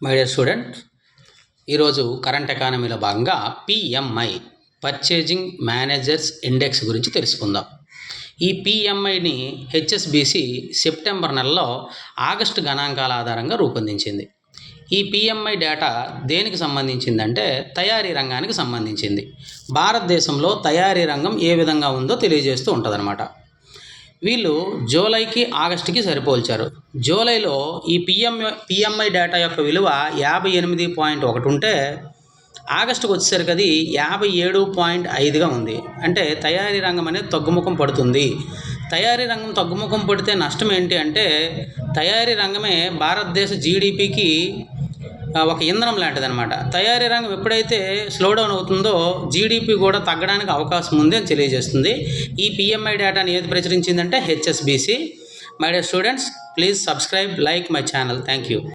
My dear student, ఈరోజు current ఎకానమీలో భాగంగా పిఎంఐ పర్చేజింగ్ మేనేజర్స్ ఇండెక్స్ గురించి తెలుసుకుందాం. ఈ పిఎంఐని హెచ్ఎస్బిసి సెప్టెంబర్ నెలలో ఆగస్టు గణాంకాల ఆధారంగా రూపొందించింది. ఈ పిఎంఐ డేటా దేనికి సంబంధించిందంటే తయారీ రంగానికి సంబంధించింది. భారతదేశంలో తయారీ రంగం ఏ విధంగా ఉందో తెలియజేస్తూ ఉంటుందన్నమాట. వీళ్ళు జూలైకి ఆగస్టుకి సరిపోల్చారు. జూలైలో ఈ పిఎంఐ డేటా యొక్క విలువ 58.1 ఉంటే ఆగస్టుకు వచ్చేసరికి అది 57.5గా ఉంది. అంటే తయారీ రంగం అనేది తగ్గుముఖం పడుతుంది. తయారీ రంగం తగ్గుముఖం పడితే నష్టం ఏంటి అంటే తయారీ రంగమే భారతదేశ జీడిపికి ఒక ఇంధనం లాంటిదన్నమాట. తయారీ రంగం ఎప్పుడైతే స్లో డౌన్ అవుతుందో జీడిపి కూడా తగ్గడానికి అవకాశం ఉంది అని తెలియజేస్తుంది. ఈ పిఎంఐ డేటాని ఏది ప్రచురించిందంటే HSBC. My dear students, please subscribe, like my channel. Thank you.